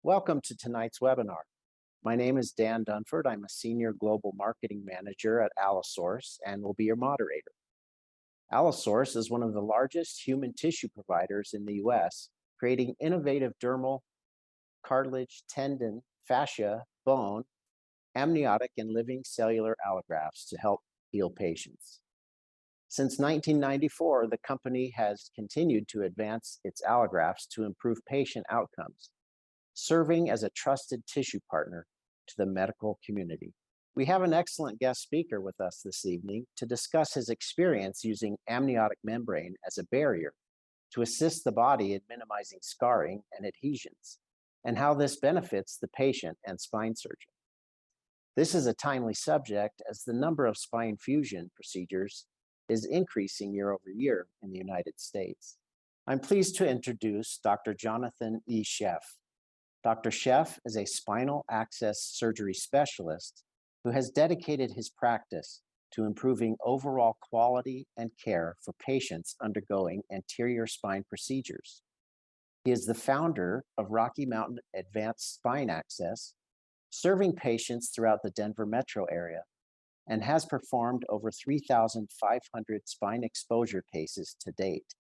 Welcome to tonight's webinar. My name is Dan Dunford. I'm a Senior Global Marketing Manager at AlloSource and will be your moderator. AlloSource is one of the largest human tissue providers in the US, creating innovative dermal, cartilage, tendon, fascia, bone, amniotic, and living cellular allografts to help heal patients. Since 1994, the company has continued to advance its allografts to improve patient outcomes, serving as a trusted tissue partner to the medical community. We have an excellent guest speaker with us this evening to discuss his experience using amniotic membrane as a barrier to assist the body in minimizing scarring and adhesions, and how this benefits the patient and spine surgeon. This is a timely subject as the number of spine fusion procedures is increasing year over year in the United States. I'm pleased to introduce Dr. Jonathan E. Sheff. Dr. Sheff is a spinal access surgery specialist who has dedicated his practice to improving overall quality and care for patients undergoing anterior spine procedures. He is the founder of Rocky Mountain Advanced Spine Access, serving patients throughout the Denver metro area, and has performed over 3,500 spine exposure cases to date.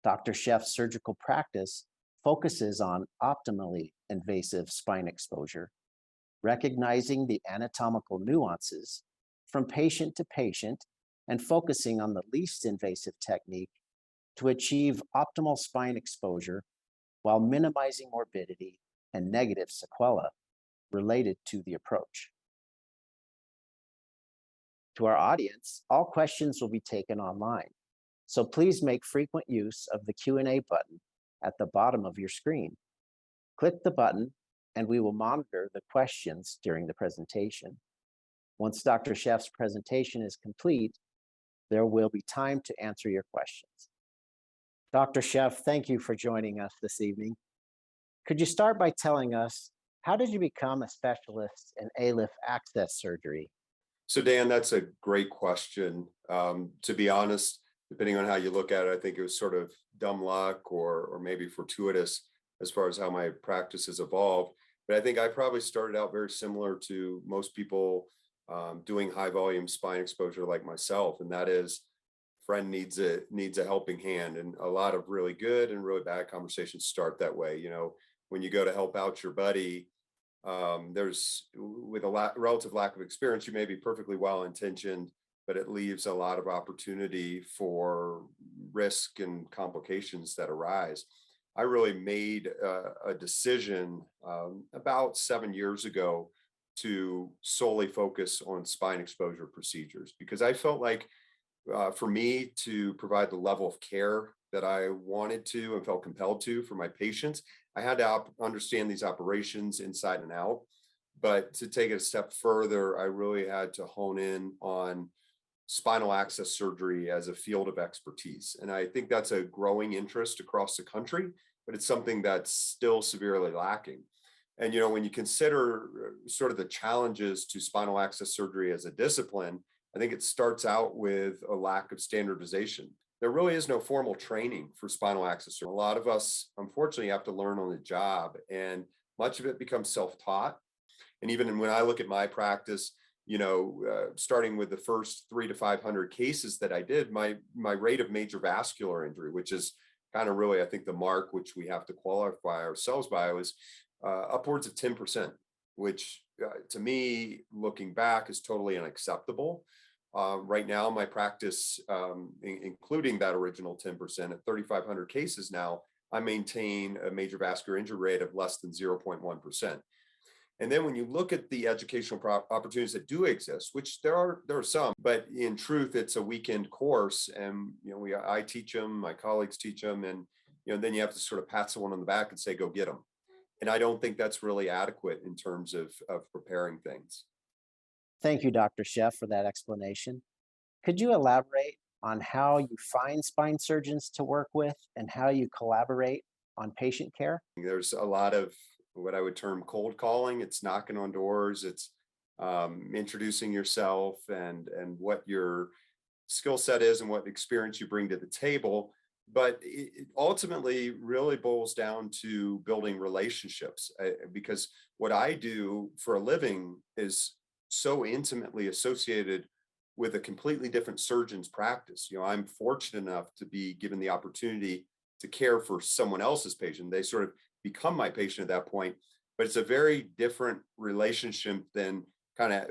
Dr. Sheff's surgical practice focuses on optimally invasive spine exposure, recognizing the anatomical nuances from patient to patient and focusing on the least invasive technique to achieve optimal spine exposure while minimizing morbidity and negative sequelae related to the approach. To our audience, all questions will be taken online, so please make frequent use of the Q&A button at the bottom of your screen. Click the button and we will monitor the questions during the presentation. Once Dr. Sheff's presentation is complete, there will be time to answer your questions. Dr. Sheff, thank you for joining us this evening. Could you start by telling us, how did you become a specialist in ALIF access surgery? So Dan, that's a great question. To be honest, depending on how you look at it, I think it was sort of dumb luck or maybe fortuitous as far as how my practice has evolved. But I think I probably started out very similar to most people doing high volume spine exposure like myself. And that is, friend needs a helping hand. And a lot of really good and really bad conversations start that way. You know, when you go to help out your buddy, there's, with a relative lack of experience, you may be perfectly well-intentioned, but it leaves a lot of opportunity for risk and complications that arise. I really made a decision about 7 years ago to solely focus on spine exposure procedures, because I felt like for me to provide the level of care that I wanted to and felt compelled to for my patients, I had to understand these operations inside and out. But to take it a step further, I really had to hone in on spinal access surgery as a field of expertise. And I think that's a growing interest across the country, but it's something that's still severely lacking. And, you know, when you consider sort of the challenges to spinal access surgery as a discipline, I think it starts out with a lack of standardization. There really is no formal training for spinal access surgery. A lot of us, unfortunately, have to learn on the job, and much of it becomes self-taught. And even when I look at my practice, you know, starting with the first 300 to 500 cases that I did, my rate of major vascular injury, which is kind of really, I think, the mark which we have to qualify ourselves by, was upwards of 10%, which to me, looking back, is totally unacceptable. Right now, my practice, including that original 10%, at 3,500 cases now, I maintain a major vascular injury rate of less than 0.1%. And then when you look at the educational opportunities that do exist, which there are some, but in truth, it's a weekend course, and you know, I teach them, my colleagues teach them, and you know, then you have to sort of pat someone on the back and say, "Go get them." And I don't think that's really adequate in terms of preparing things. Thank you, Dr. Sheff, for that explanation. Could you elaborate on how you find spine surgeons to work with and how you collaborate on patient care? There's a lot of what I would term cold calling. It's knocking on doors. It's introducing yourself and what your skill set is and what experience you bring to the table. But it ultimately really boils down to building relationships, because what I do for a living is so intimately associated with a completely different surgeon's practice. I'm fortunate enough to be given the opportunity to care for someone else's patient. They sort of become my patient at that point, but it's a very different relationship than kind of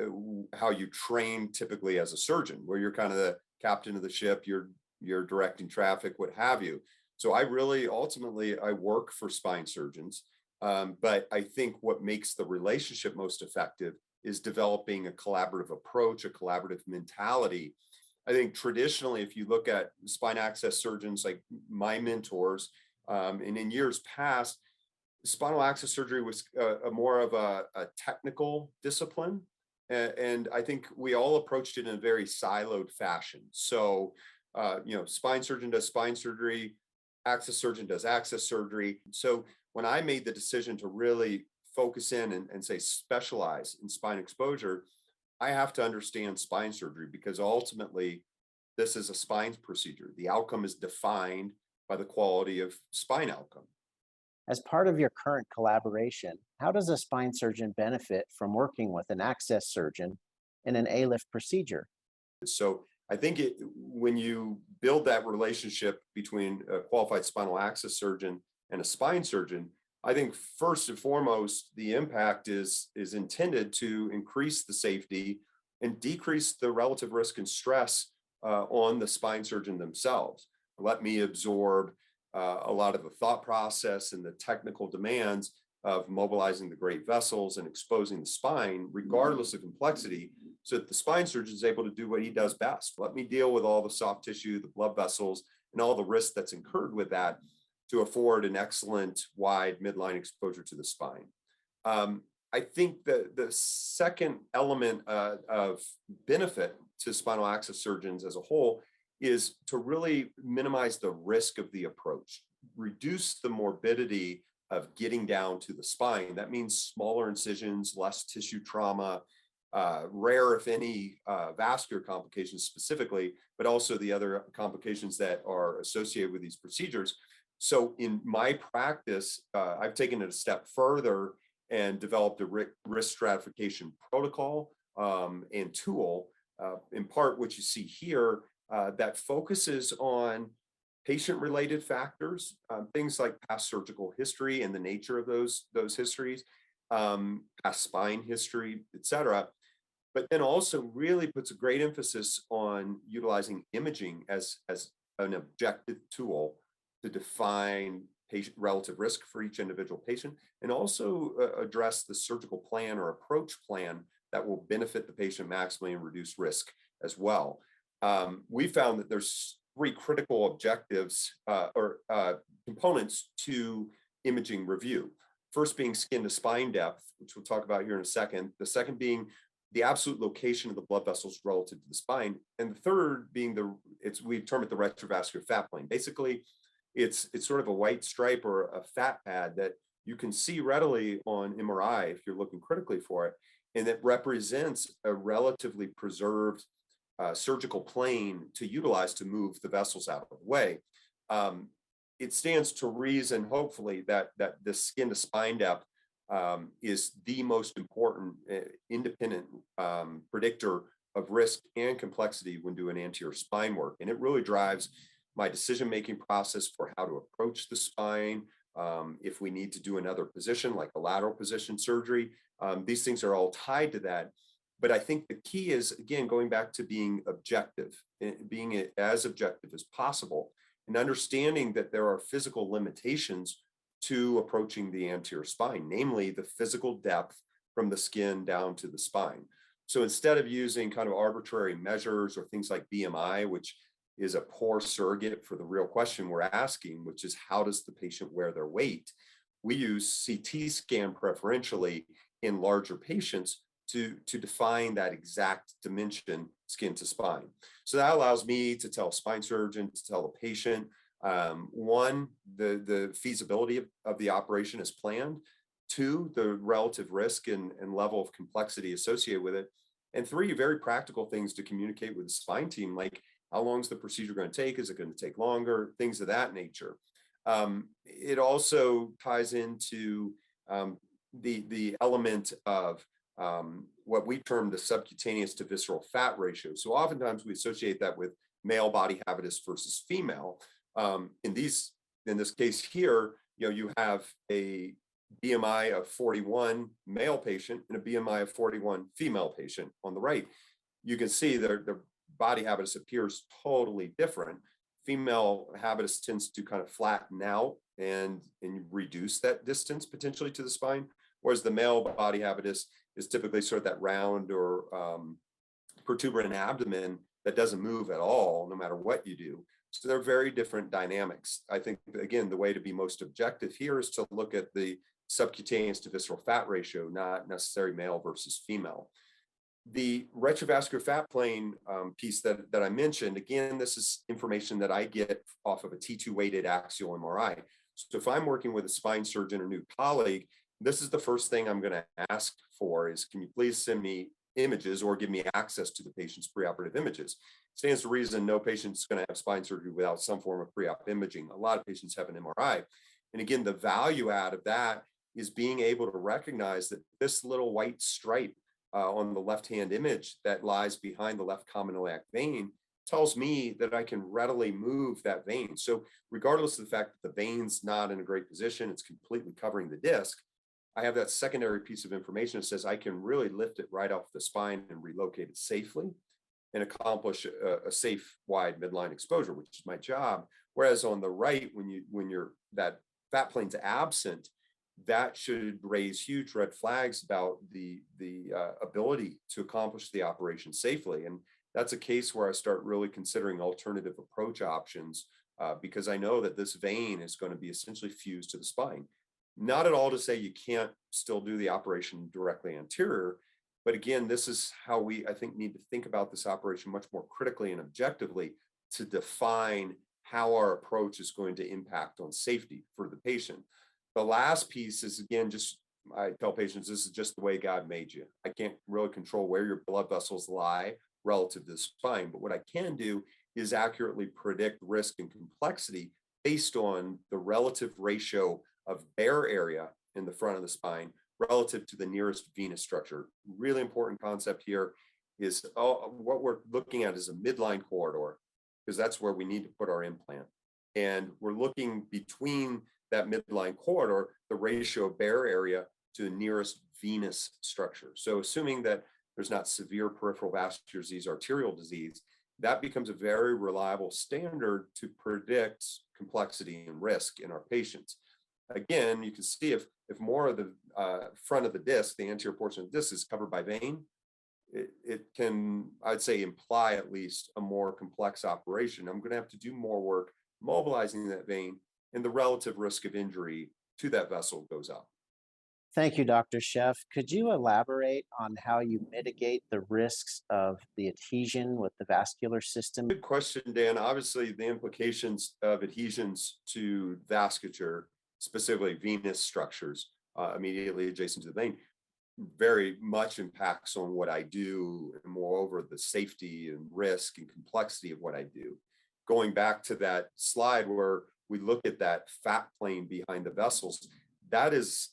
how you train typically as a surgeon, where you're kind of the captain of the ship, you're directing traffic, what have you. So I really ultimately I work for spine surgeons, but I think what makes the relationship most effective is developing a collaborative approach, a collaborative mentality. I think traditionally, if you look at spine access surgeons like my mentors, and in years past, spinal access surgery was a more of a technical discipline. And I think we all approached it in a very siloed fashion. So, spine surgeon does spine surgery, access surgeon does access surgery. So when I made the decision to really focus in and say specialize in spine exposure, I have to understand spine surgery because ultimately this is a spine procedure. The outcome is defined by the quality of spine outcome. As part of your current collaboration, how does a spine surgeon benefit from working with an access surgeon in an ALIF procedure? So I think when you build that relationship between a qualified spinal access surgeon and a spine surgeon, I think first and foremost, the impact is intended to increase the safety and decrease the relative risk and stress on the spine surgeon themselves. Let me absorb a lot of the thought process and the technical demands of mobilizing the great vessels and exposing the spine, regardless of complexity, so that the spine surgeon is able to do what he does best. Let me deal with all the soft tissue, the blood vessels, and all the risk that's incurred with that to afford an excellent wide midline exposure to the spine. I think that the second element of benefit to spinal access surgeons as a whole is to really minimize the risk of the approach, reduce the morbidity of getting down to the spine. That means smaller incisions, less tissue trauma, rare, if any, vascular complications specifically, but also the other complications that are associated with these procedures. So in my practice, I've taken it a step further and developed a risk stratification protocol and tool, in part what you see here, that focuses on patient-related factors, things like past surgical history and the nature of those histories, past spine history, et cetera. But then also really puts a great emphasis on utilizing imaging as an objective tool to define patient relative risk for each individual patient, and also address the surgical plan or approach plan that will benefit the patient maximally and reduce risk as well. We found that there's three critical objectives or components to imaging review. First being skin to spine depth, which we'll talk about here in a second. The second being the absolute location of the blood vessels relative to the spine. And the third being we term it the retrovascular fat plane. Basically, it's sort of a white stripe or a fat pad that you can see readily on MRI if you're looking critically for it. And it represents a relatively preserved surgical plane to utilize to move the vessels out of the way. It stands to reason, hopefully, that the skin to spine depth is the most important independent predictor of risk and complexity when doing anterior spine work. And it really drives my decision-making process for how to approach the spine. If we need to do another position, like a lateral position surgery, these things are all tied to that. But I think the key is, again, going back to being objective, being as objective as possible, and understanding that there are physical limitations to approaching the anterior spine, namely the physical depth from the skin down to the spine. So instead of using kind of arbitrary measures or things like BMI, which is a poor surrogate for the real question we're asking, which is how does the patient wear their weight? We use CT scan preferentially in larger patients to define that exact dimension, skin to spine. So that allows me to tell a spine surgeon, to tell the patient, one, the feasibility of the operation as planned, two, the relative risk and level of complexity associated with it, and three, very practical things to communicate with the spine team, like How long is the procedure going to take? Is it going to take longer? Things of that nature. It also ties into the element of what we term the subcutaneous to visceral fat ratio. So oftentimes we associate that with male body habitus versus female. In this case here, you have a BMI of 41 male patient and a BMI of 41 female patient on the right. You can see their body habitus appears totally different. Female habitus tends to kind of flatten out and reduce that distance potentially to the spine, whereas the male body habitus is typically sort of that round or protuberant abdomen that doesn't move at all, no matter what you do. So they're very different dynamics. I think, again, the way to be most objective here is to look at the subcutaneous to visceral fat ratio, not necessarily male versus female. The retrovascular fat plane piece that I mentioned, again, this is information that I get off of a T2 weighted axial MRI. So if I'm working with a spine surgeon or new colleague, this is the first thing I'm going to ask for is, can you please send me images or give me access to the patient's preoperative images? Stands to reason no patient's going to have spine surgery without some form of pre-op imaging. A lot of patients have an MRI. And again, the value add of that is being able to recognize that this little white stripe on the left-hand image that lies behind the left common iliac vein tells me that I can readily move that vein. So regardless of the fact that the vein's not in a great position, it's completely covering the disc, I have that secondary piece of information that says I can really lift it right off the spine and relocate it safely and accomplish a safe wide midline exposure, which is my job. Whereas on the right, when that fat plane's absent, that should raise huge red flags about the ability to accomplish the operation safely. And that's a case where I start really considering alternative approach options because I know that this vein is going to be essentially fused to the spine. Not at all to say you can't still do the operation directly anterior, but again, this is how we, I think, need to think about this operation much more critically and objectively to define how our approach is going to impact on safety for the patient. The last piece is, again, just I tell patients, this is just the way God made you. I can't really control where your blood vessels lie relative to the spine, but what I can do is accurately predict risk and complexity based on the relative ratio of bare area in the front of the spine relative to the nearest venous structure. Really important concept here is what we're looking at is a midline corridor, because that's where we need to put our implant. And we're looking between that midline corridor, the ratio of bare area to the nearest venous structure. So assuming that there's not severe peripheral vascular disease, arterial disease, that becomes a very reliable standard to predict complexity and risk in our patients. Again, you can see if more of the front of the disc, the anterior portion of the disc, is covered by vein, it can, I'd say, imply at least a more complex operation. I'm going to have to do more work mobilizing that vein, and the relative risk of injury to that vessel goes up. Thank you, Dr. Sheff. Could you elaborate on how you mitigate the risks of the adhesion with the vascular system? Good question, Dan. Obviously, the implications of adhesions to vasculature, specifically venous structures immediately adjacent to the vein, very much impacts on what I do, and moreover, the safety and risk and complexity of what I do. Going back to that slide where we look at that fat plane behind the vessels, that is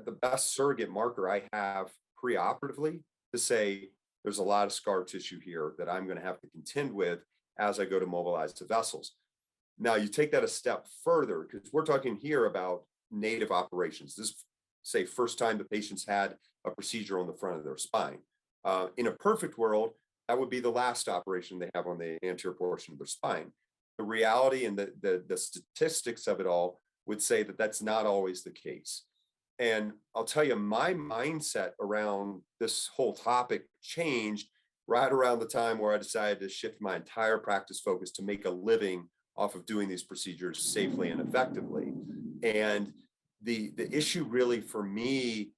the best surrogate marker I have preoperatively to say there's a lot of scar tissue here that I'm going to have to contend with as I go to mobilize the vessels. Now, you take that a step further, because we're talking here about native operations. This, say, first time the patient's had a procedure on the front of their spine. In a perfect world, that would be the last operation they have on the anterior portion of their spine. The reality and the statistics of it all would say that that's not always the case. And I'll tell you, my mindset around this whole topic changed right around the time where I decided to shift my entire practice focus to make a living off of doing these procedures safely and effectively. And the issue really for me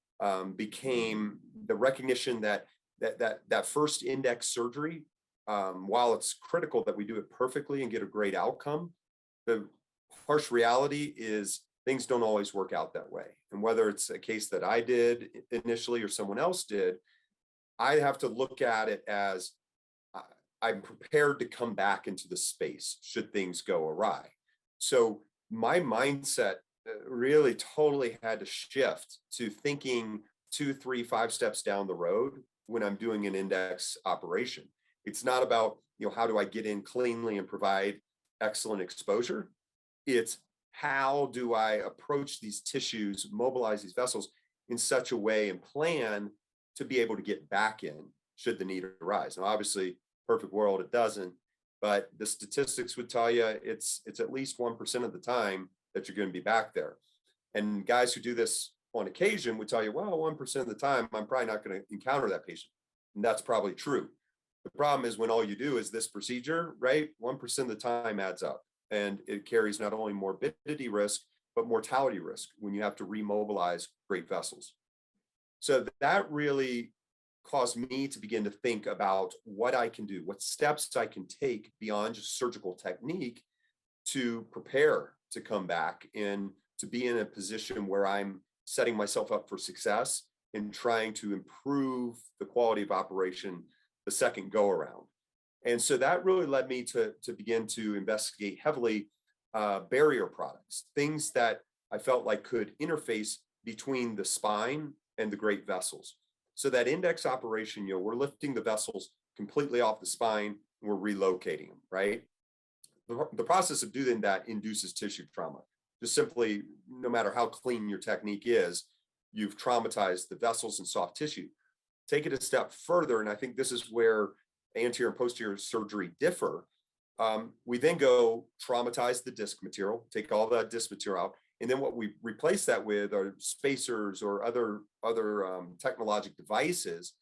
became the recognition that first index surgery, while it's critical that we do it perfectly and get a great outcome, the harsh reality is things don't always work out that way. And whether it's a case that I did initially or someone else did, I have to look at it as I'm prepared to come back into the space should things go awry. So my mindset really totally had to shift to thinking 2, 3, 5 steps down the road when I'm doing an index operation. It's not about, how do I get in cleanly and provide excellent exposure? It's how do I approach these tissues, mobilize these vessels in such a way and plan to be able to get back in should the need arise. Now, obviously, perfect world, it doesn't, but the statistics would tell you it's at least 1% of the time that you're going to be back there. And guys who do this on occasion would tell you, well, 1% of the time, I'm probably not going to encounter that patient. And that's probably true. The problem is when all you do is this procedure, right? 1% of the time adds up, and it carries not only morbidity risk, but mortality risk when you have to remobilize great vessels. So that really caused me to begin to think about what I can do, what steps I can take beyond just surgical technique to prepare to come back and to be in a position where I'm setting myself up for success in trying to improve the quality of operation the second go around. And so that really led me to begin to investigate heavily barrier products, things that I felt like could interface between the spine and the great vessels. So that index operation, we're lifting the vessels completely off the spine and we're relocating them, right? The process of doing that induces tissue trauma. Just simply, no matter how clean your technique is, you've traumatized the vessels and soft tissue. Take it a step further, and I think this is where anterior and posterior surgery differ. We then go traumatize the disc material, take all that disc material out, and then what we replace that with are spacers or other technologic devices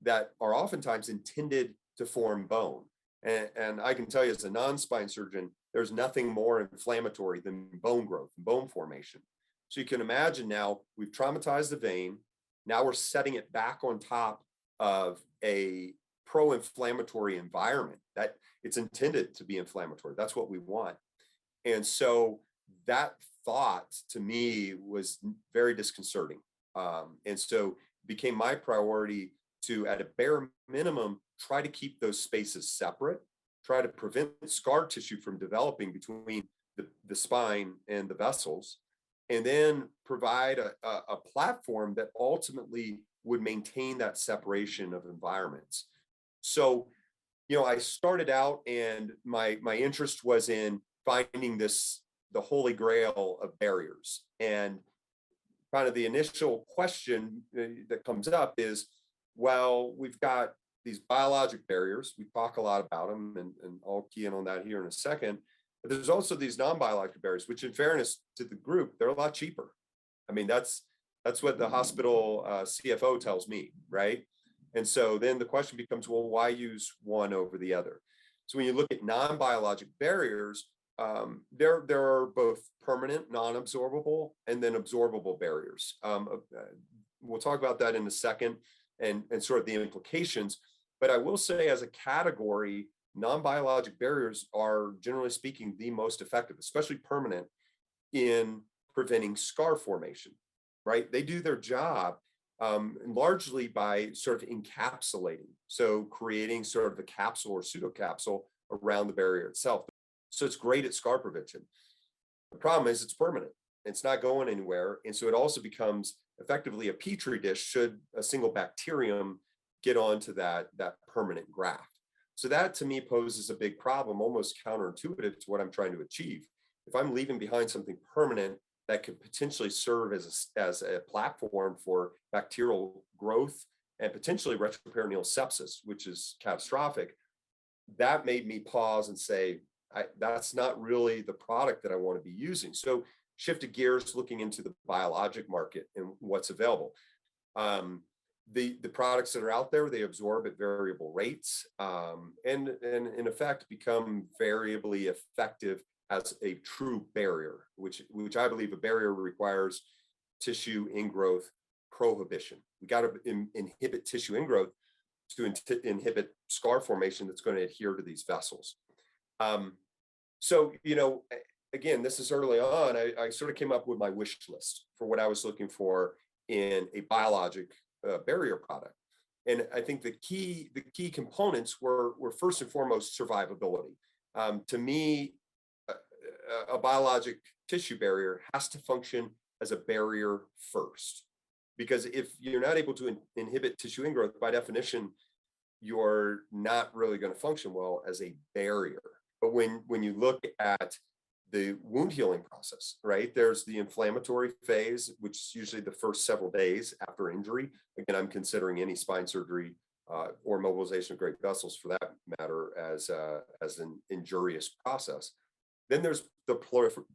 that are oftentimes intended to form bone. And I can tell you as a non-spine surgeon, there's nothing more inflammatory than bone growth and bone formation. So you can imagine now we've traumatized the vein. Now we're setting it back on top of a pro-inflammatory environment that it's intended to be inflammatory. That's what we want. And so that thought to me was very disconcerting. And so it became my priority to, at a bare minimum, try to keep those spaces separate, try to prevent scar tissue from developing between the spine and the vessels, and then provide a platform that ultimately would maintain that separation of environments. So, I started out and my interest was in finding the holy grail of barriers. And kind of the initial question that comes up is, well, we've got these biologic barriers. We talk a lot about them, and I'll key in on that here in a second. But there's also these non-biological barriers, which in fairness to the group, they're a lot cheaper. I mean, that's what the hospital CFO tells me, right? And so then the question becomes, well, why use one over the other? So when you look at non-biologic barriers, there are both permanent, non-absorbable, and then absorbable barriers. We'll talk about that in a second and sort of the implications. But I will say as a category, non-biologic barriers are generally speaking the most effective, especially permanent, in preventing scar formation, right? They do their job largely by sort of encapsulating. So creating sort of a capsule or pseudocapsule around the barrier itself. So it's great at scar prevention. The problem is it's permanent. It's not going anywhere. And so it also becomes effectively a petri dish should a single bacterium get onto that permanent graft. So that to me poses a big problem, almost counterintuitive to what I'm trying to achieve. If I'm leaving behind something permanent that could potentially serve as a platform for bacterial growth and potentially retroperitoneal sepsis, which is catastrophic, that made me pause and say, that's not really the product that I want to be using. So shifted gears, looking into the biologic market and what's available. The products that are out there, they absorb at variable rates and in effect become variably effective as a true barrier, which I believe a barrier requires tissue ingrowth prohibition. We got to inhibit tissue ingrowth to inhibit scar formation that's going to adhere to these vessels. So, again, this is early on. I sort of came up with my wish list for what I was looking for in a biologic barrier product. And I think the key components were first and foremost survivability. To me, a biologic tissue barrier has to function as a barrier first, because if you're not able to inhibit tissue ingrowth, by definition, you're not really going to function well as a barrier. But when you look at the wound healing process, right, there's the inflammatory phase, which is usually the first several days after injury. Again, I'm considering any spine surgery or mobilization of great vessels, for that matter, as an injurious process. Then there's the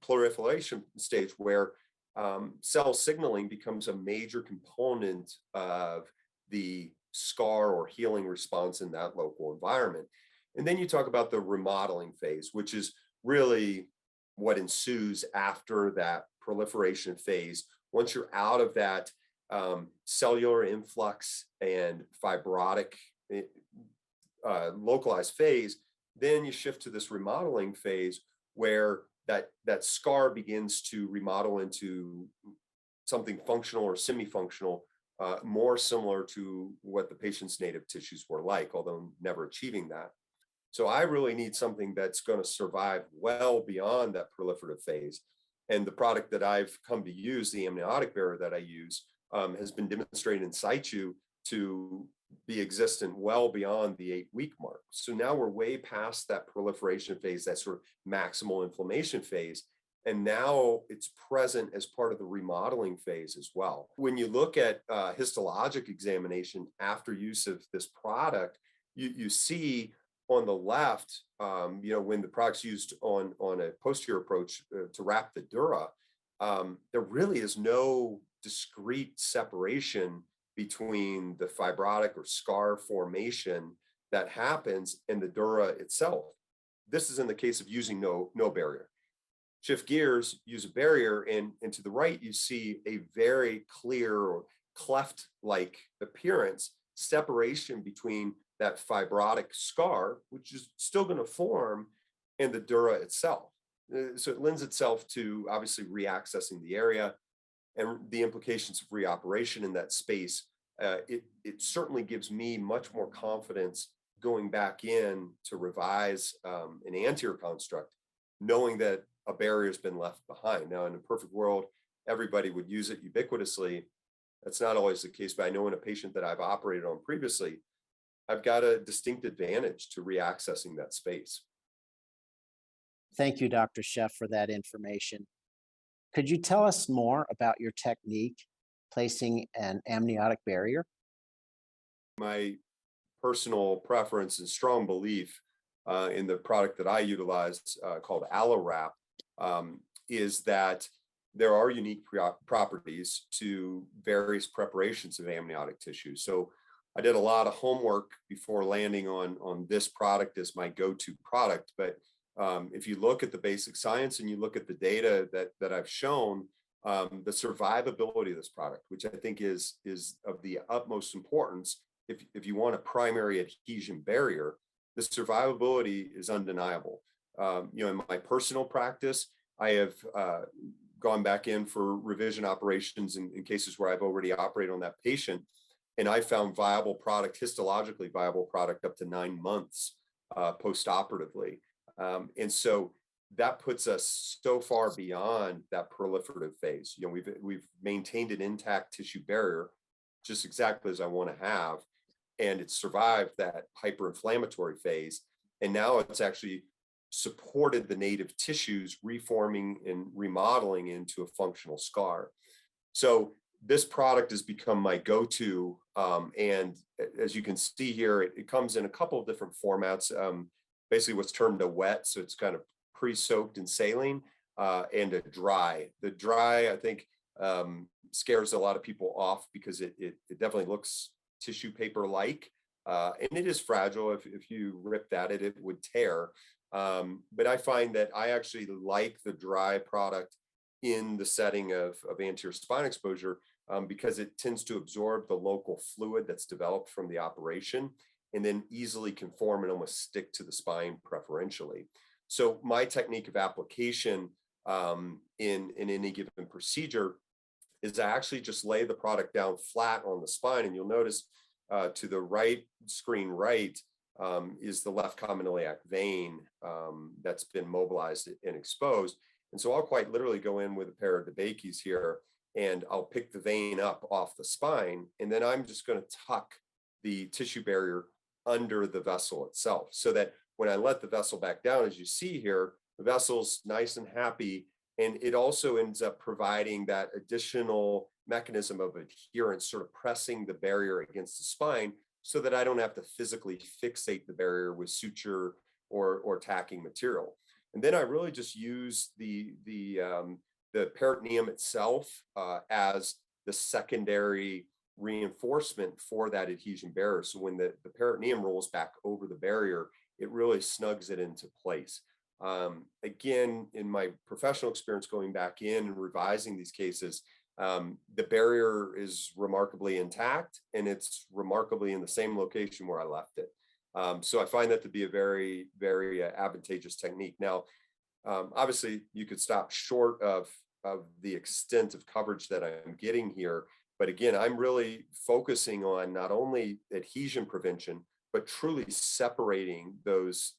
proliferation stage, where cell signaling becomes a major component of the scar or healing response in that local environment. And then you talk about the remodeling phase, which is really what ensues after that proliferation phase. Once you're out of that cellular influx and fibrotic localized phase, then you shift to this remodeling phase, where that scar begins to remodel into something functional or semi-functional, more similar to what the patient's native tissues were like, although never achieving that. So I really need something that's going to survive well beyond that proliferative phase. And the product that I've come to use, the amniotic barrier that I use, has been demonstrated in situ to be existent well beyond the 8-week mark. So now we're way past that proliferation phase, that sort of maximal inflammation phase. And now it's present as part of the remodeling phase as well. When you look at histologic examination after use of this product, you see on the left, when the product's used on a posterior approach to wrap the dura, there really is no discrete separation between the fibrotic or scar formation that happens and the dura itself. This is in the case of using no barrier. Shift gears, use a barrier, and to the right, you see a very clear or cleft-like appearance, separation between that fibrotic scar, which is still going to form, and the dura itself. So it lends itself to obviously reaccessing the area and the implications of reoperation in that space. It certainly gives me much more confidence going back in to revise an anterior construct, knowing that a barrier has been left behind. Now, in a perfect world, everybody would use it ubiquitously. That's not always the case, but I know in a patient that I've operated on previously, I've got a distinct advantage to reaccessing that space. Thank you, Dr. Sheff, for that information. Could you tell us more about your technique placing an amniotic barrier? My personal preference and strong belief in the product that I utilize called AlloWrap is that there are unique properties to various preparations of amniotic tissue. So I did a lot of homework before landing on this product as my go-to product. But if you look at the basic science and you look at the data that I've shown, the survivability of this product, which I think is of the utmost importance, if you want a primary adhesion barrier, the survivability is undeniable. In my personal practice, I have gone back in for revision operations in cases where I've already operated on that patient, and I found viable product, histologically viable product, up to 9 months post-operatively. And so that puts us so far beyond that proliferative phase. We've maintained an intact tissue barrier, just exactly as I want to have, and it's survived that hyperinflammatory phase. And now it's actually supported the native tissues reforming and remodeling into a functional scar. So this product has become my go-to. And as you can see here, it comes in a couple of different formats. Basically what's termed a wet, so it's kind of pre-soaked in saline, and a dry. The dry, I think, scares a lot of people off because it definitely looks tissue paper-like, and it is fragile. If you ripped at it, it would tear. But I find that I actually like the dry product in the setting of anterior spine exposure because it tends to absorb the local fluid that's developed from the operation and then easily conform and almost stick to the spine preferentially. So my technique of application in any given procedure is I actually just lay the product down flat on the spine, and you'll notice to the right screen is the left common iliac vein that's been mobilized and exposed. And so I'll quite literally go in with a pair of DeBakey's here, and I'll pick the vein up off the spine, and then I'm just going to tuck the tissue barrier under the vessel itself, so that when I let the vessel back down, as you see here, the vessel's nice and happy. And it also ends up providing that additional mechanism of adherence, sort of pressing the barrier against the spine, so that I don't have to physically fixate the barrier with suture or tacking material. And then I really just use the peritoneum itself as the secondary reinforcement for that adhesion barrier. So when the peritoneum rolls back over the barrier, it really snugs it into place. Again, in my professional experience going back in and revising these cases, the barrier is remarkably intact, and it's remarkably in the same location where I left it. So I find that to be a very, very advantageous technique. Now, obviously, you could stop short of the extent of coverage that I'm getting here. But again, I'm really focusing on not only adhesion prevention, but truly separating those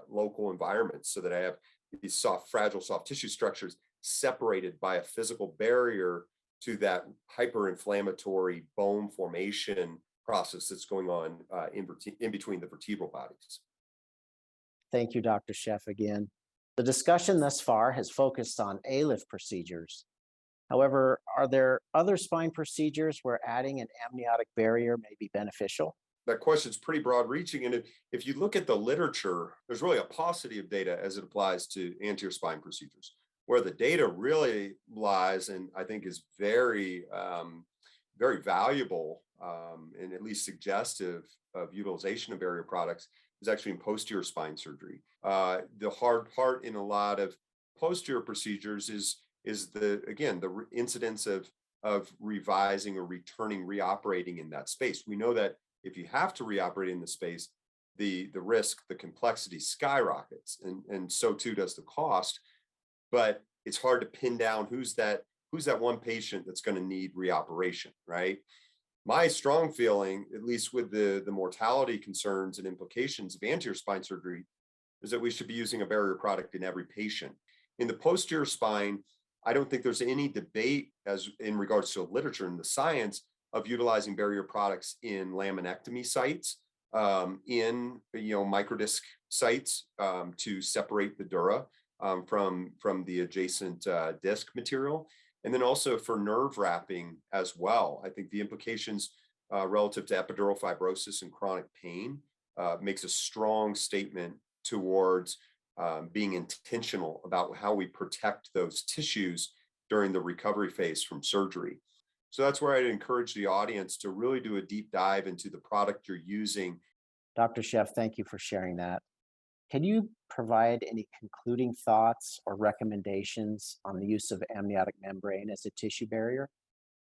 local environments, so that I have these fragile soft tissue structures separated by a physical barrier to that hyperinflammatory bone formation process that's going on in between the vertebral bodies. Thank you, Dr. Sheff, again. The discussion thus far has focused on ALIF procedures. However, are there other spine procedures where adding an amniotic barrier may be beneficial? That question is pretty broad reaching. And if you look at the literature, there's really a paucity of data as it applies to anterior spine procedures. Where the data really lies, and I think is very, very valuable and at least suggestive of utilization of barrier products, is actually in posterior spine surgery. The hard part in a lot of posterior procedures is the incidence of revising or returning, reoperating in that space. We know that if you have to reoperate in the space, the risk, the complexity skyrockets, and so too does the cost. But it's hard to pin down who's that one patient that's going to need reoperation, right? My strong feeling, at least with the mortality concerns and implications of anterior spine surgery, is that we should be using a barrier product in every patient. In the posterior spine, I don't think there's any debate as in regards to literature and the science of utilizing barrier products in laminectomy sites, in microdisc sites to separate the dura from the adjacent disc material, and then also for nerve wrapping as well. I think the implications relative to epidural fibrosis and chronic pain makes a strong statement towards being intentional about how we protect those tissues during the recovery phase from surgery. So that's where I'd encourage the audience to really do a deep dive into the product you're using. Dr. Sheff, thank you for sharing that. Can you provide any concluding thoughts or recommendations on the use of amniotic membrane as a tissue barrier?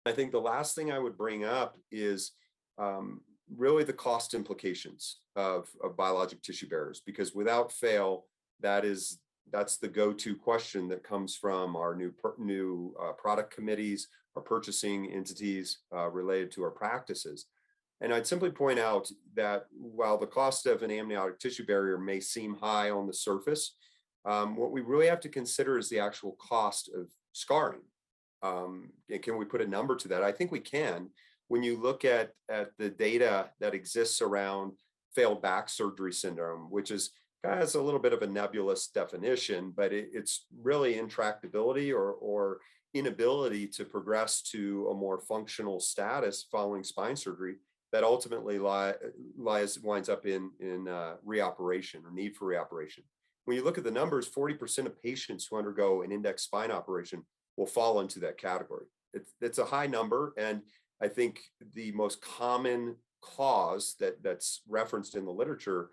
I think the last thing I would bring up is really the cost implications of biologic tissue barriers, because without fail, that's the go-to question that comes from our new product committees, our purchasing entities related to our practices. And I'd simply point out that while the cost of an amniotic tissue barrier may seem high on the surface, what we really have to consider is the actual cost of scarring. Can we put a number to that? I think we can. When you look at the data that exists around failed back surgery syndrome, which has a little bit of a nebulous definition, but it's really intractability or inability to progress to a more functional status following spine surgery that ultimately winds up in reoperation or need for reoperation. When you look at the numbers, 40% of patients who undergo an index spine operation will fall into that category. It's a high number, and I think the most common cause that's referenced in the literature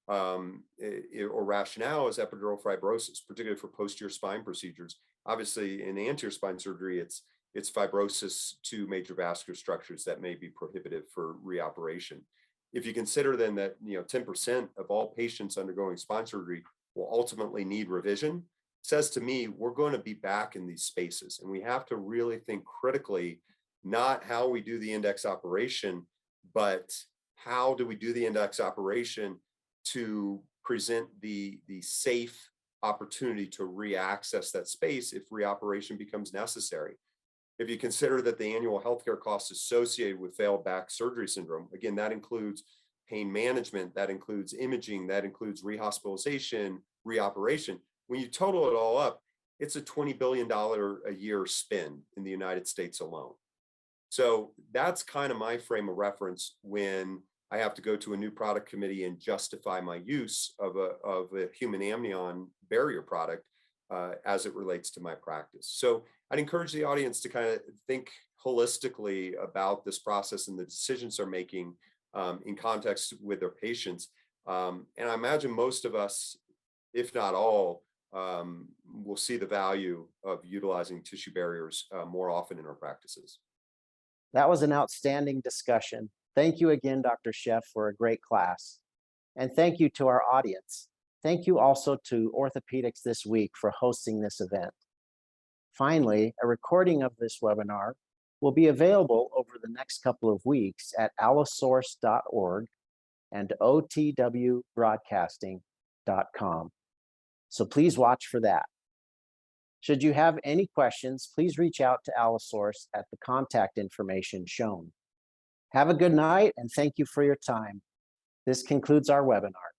or rationale is epidural fibrosis, particularly for posterior spine procedures. Obviously, in anterior spine surgery, it's fibrosis to major vascular structures that may be prohibitive for reoperation. If you consider then that 10% of all patients undergoing spine surgery will ultimately need revision, says to me we're going to be back in these spaces, and we have to really think critically, not how we do the index operation, but how do we do the index operation to present the safe opportunity to re-access that space if reoperation becomes necessary? If you consider that the annual healthcare costs associated with failed back surgery syndrome, again, that includes pain management, that includes imaging, that includes rehospitalization, reoperation. When you total it all up, it's a $20 billion a year spend in the United States alone. So that's kind of my frame of reference when I have to go to a new product committee and justify my use of a human amnion barrier product as it relates to my practice. So I'd encourage the audience to kind of think holistically about this process and the decisions they're making in context with their patients. And I imagine most of us, if not all, will see the value of utilizing tissue barriers more often in our practices. That was an outstanding discussion. Thank you again, Dr. Sheff, for a great class. And thank you to our audience. Thank you also to Orthopedics This Week for hosting this event. Finally, a recording of this webinar will be available over the next couple of weeks at allosource.org and otwbroadcasting.com. So please watch for that. Should you have any questions, please reach out to AlloSource at the contact information shown. Have a good night and thank you for your time. This concludes our webinar.